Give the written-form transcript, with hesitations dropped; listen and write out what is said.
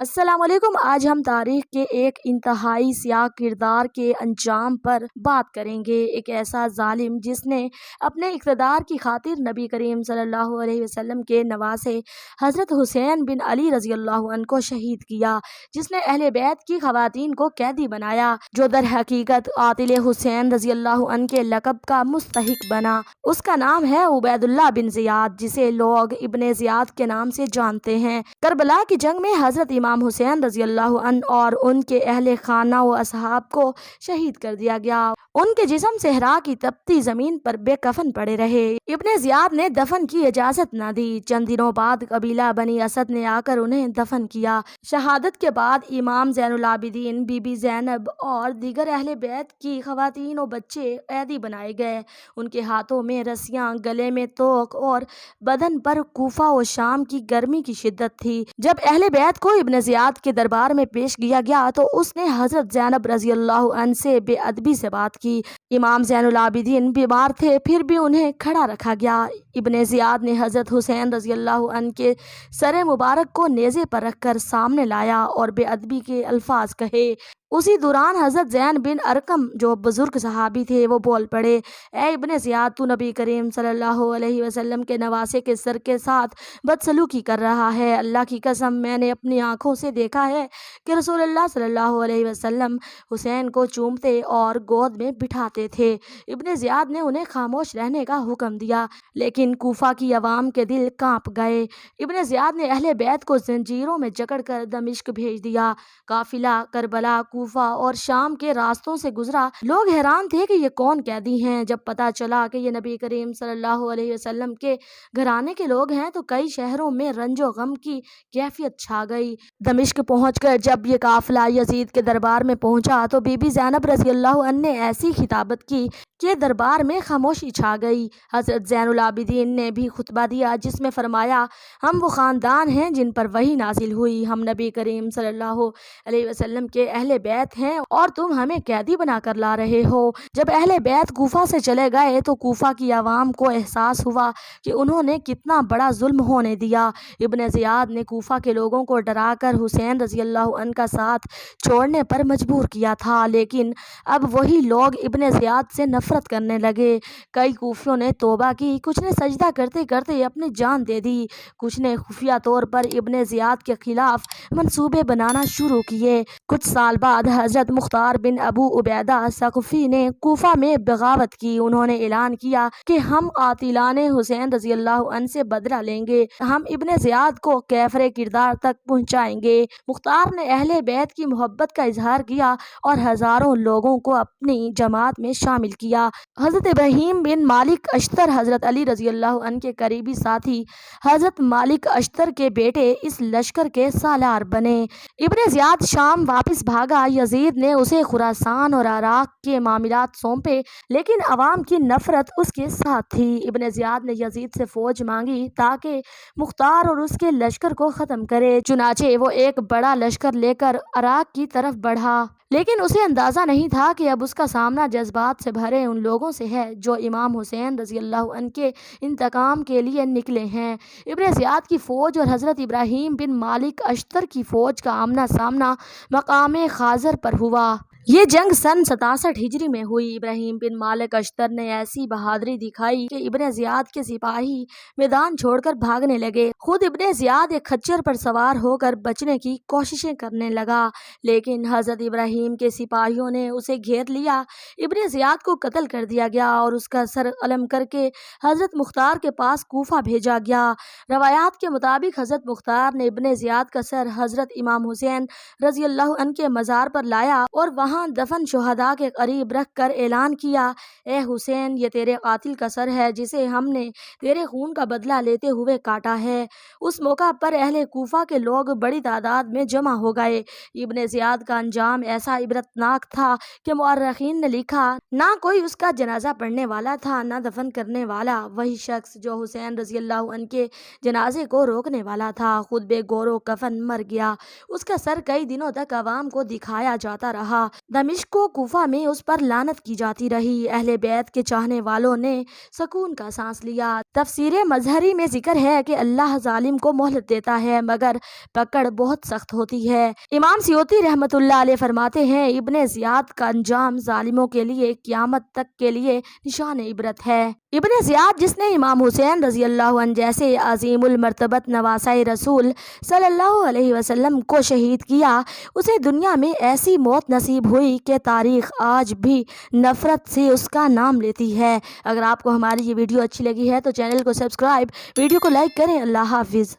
السلام علیکم۔ آج ہم تاریخ کے ایک انتہائی سیاہ کردار کے انجام پر بات کریں گے۔ ایک ایسا ظالم جس نے اپنے اقتدار کی خاطر نبی کریم صلی اللہ علیہ وسلم کے نواسے حضرت حسین بن علی رضی اللہ عنہ کو شہید کیا، جس نے اہل بیت کی خواتین کو قیدی بنایا، جو در حقیقت قاتل حسین رضی اللہ عنہ کے لقب کا مستحق بنا۔ اس کا نام ہے عبید اللہ بن زیاد، جسے لوگ ابن زیاد کے نام سے جانتے ہیں۔ کربلا کی جنگ میں حضرت امام حسین رضی اللہ عنہ اور ان کے اہل خانہ و اصحاب کو شہید کر دیا گیا۔ ان کے جسم صحرا کی تپتی زمین پر بے کفن پڑے رہے۔ ابن زیاد نے دفن کی اجازت نہ دی۔ چند دنوں بعد قبیلہ بنی اسد نے آ کر انہیں دفن کیا۔ شہادت کے بعد امام زین العابدین، بی بی زینب اور دیگر اہل بیت کی خواتین و بچے قیدی بنائے گئے۔ ان کے ہاتھوں میں رسیاں، گلے میں توق اور بدن پر کوفہ و شام کی گرمی کی شدت تھی۔ جب اہل بیت کو ابن زیاد کے دربار میں پیش کیا گیا تو اس نے حضرت زینب رضی اللہ عنہ سے بے ادبی سے بات کی۔ امام زین العابدین بیمار تھے، پھر بھی انہیں کھڑا رکھا گیا۔ ابن زیاد نے حضرت حسین رضی اللہ عنہ کے سر مبارک کو نیزے پر رکھ کر سامنے لایا اور بے ادبی کے الفاظ کہے۔ اسی دوران حضرت زین بن ارقم، جو بزرگ صحابی تھے، وہ بول پڑے: اے ابن زیاد، تو نبی کریم صلی اللہ علیہ وسلم کے نواسے کے سر کے ساتھ بدسلوکی کر رہا ہے۔ اللہ کی قسم، میں نے اپنی آنکھوں سے دیکھا ہے کہ رسول اللہ صلی اللہ علیہ وسلم حسین کو چومتے اور گود میں بٹھاتے تھے۔ ابن زیاد نے انہیں خاموش رہنے کا حکم دیا، لیکن کوفہ کی عوام کے دل کانپ گئے۔ ابن زیاد نے اہل بیت کو زنجیروں میں جکڑ کر دمشق بھیج دیا۔ قافلہ کربلا، کوفہ اور شام کے راستوں سے گزرا۔ لوگ حیران تھے کہ یہ کون قیدی ہیں۔ جب پتہ چلا کہ یہ نبی کریم صلی اللہ علیہ وسلم کے گھرانے کے لوگ ہیں تو کئی شہروں میں رنج و غم کی کیفیت چھا گئی۔ دمشق پہنچ کر جب یہ قافلہ یزید کے دربار میں پہنچا تو بی بی زینب رضی اللہ عنہ نے ایسی خطابت کی کہ دربار میں خاموشی چھا گئی۔ حضرت زین العابدین نے بھی خطبہ دیا، جس میں فرمایا: ہم وہ خاندان ہیں جن پر وحی نازل ہوئی، ہم نبی کریم صلی اللہ علیہ وسلم کے اہل بیت ہیں اور تم ہمیں قیدی بنا کر لا رہے ہو۔ جب اہل بیت کوفہ سے چلے گئے تو کوفہ کی عوام کو احساس ہوا کہ انہوں نے کتنا بڑا ظلم ہونے دیا۔ ابن زیاد نے کوفہ کے لوگوں کو ڈرا کر حسین رضی اللہ عنہ کا ساتھ چھوڑنے پر مجبور کیا تھا، لیکن اب وہی لوگ ابن زیاد سے نفرت کرنے لگے۔ کئی کوفیوں نے توبہ کی، کچھ نے سجدہ کرتے کرتے اپنی جان دے دی، کچھ نے خفیہ طور پر ابن زیاد کے خلاف منصوبے بنانا شروع کیے۔ کچھ سال بعد حضرت مختار بن ابو عبیدہ ثقفی نے کوفہ میں بغاوت کی۔ انہوں نے اعلان کیا کہ ہم قاتلان حسین رضی اللہ عنہ سے بدلہ لیں گے، ہم ابن زیاد کو کیفر کردار تک پہنچائیں گے۔ مختار نے اہل بیت کی محبت کا اظہار کیا اور ہزاروں لوگوں کو اپنی جماعت میں شامل کیا۔ حضرت ابراہیم بن مالک اشتر حضرت علی رضی اللہ عنہ کے قریبی ساتھی حضرت مالک اشتر کے بیٹے اس لشکر کے سالار بنے۔ ابن زیاد شام واپس بھاگا۔ یزید نے اسے خراسان اور عراق کے معاملات سونپے، لیکن عوام کی نفرت اس کے ساتھ تھی۔ ابن زیاد نے یزید سے فوج مانگی تاکہ مختار اور اس کے لشکر کو ختم کرے۔ چنانچہ وہ ایک بڑا لشکر لے کر عراق کی طرف بڑھا، لیکن اسے اندازہ نہیں تھا کہ اب اس کا سامنا جذبات سے بھرے ان لوگوں سے ہے جو امام حسین رضی اللہ عنہ کے انتقام کے لیے نکلے ہیں۔ ابن زیاد کی فوج اور حضرت ابراہیم بن مالک اشتر کی فوج کا آمنا سامنا مقام خازر پر ہوا۔ یہ جنگ سن 67 ہجری میں ہوئی۔ ابراہیم بن مالک اشتر نے ایسی بہادری دکھائی کہ ابن زیاد کے سپاہی میدان چھوڑ کر بھاگنے لگے۔ خود ابن زیاد ایک خچر پر سوار ہو کر بچنے کی کوششیں کرنے لگا، لیکن حضرت ابراہیم کے سپاہیوں نے اسے گھیر لیا۔ ابن زیاد کو قتل کر دیا گیا اور اس کا سر قلم کر کے حضرت مختار کے پاس کوفہ بھیجا گیا۔ روایات کے مطابق حضرت مختار نے ابن زیاد کا سر حضرت امام حسین رضی اللہ عنہ کے مزار پر لایا اور وہاں دفن شہداء کے قریب رکھ کر اعلان کیا: اے حسین، یہ تیرے قاتل کا سر ہے جسے ہم نے تیرے خون کا بدلہ لیتے ہوئے کاٹا ہے۔ اس موقع پر اہل کوفہ کے لوگ بڑی تعداد میں جمع ہو گئے۔ ابن زیاد کا انجام ایسا عبرتناک تھا کہ مورخین نے لکھا: نہ کوئی اس کا جنازہ پڑھنے والا تھا، نہ دفن کرنے والا۔ وہی شخص جو حسین رضی اللہ عنہ کے جنازے کو روکنے والا تھا خود بے گور و کفن مر گیا۔ اس کا سر کئی دنوں تک عوام کو دکھایا جاتا رہا۔ دمشق و کوفہ میں اس پر لعنت کی جاتی رہی۔ اہل بیت کے چاہنے والوں نے سکون کا سانس لیا۔ تفسیر مظہری میں ذکر ہے کہ اللہ ظالم کو مہلت دیتا ہے مگر پکڑ بہت سخت ہوتی ہے۔ امام سیوطی رحمۃ اللہ علیہ فرماتے ہیں ابن زیاد کا انجام ظالموں کے لیے قیامت تک کے لیے نشان عبرت ہے۔ ابن زیاد جس نے امام حسین رضی اللہ عنہ جیسے عظیم المرتبت نواسۂ رسول صلی اللہ علیہ وسلم کو شہید کیا، اسے دنیا میں ایسی موت نصیب ہوئی کہ تاریخ آج بھی نفرت سے اس کا نام لیتی ہے۔ اگر آپ کو ہماری یہ ویڈیو اچھی لگی ہے تو چینل کو سبسکرائب، ویڈیو کو لائک کریں۔ اللہ حافظ۔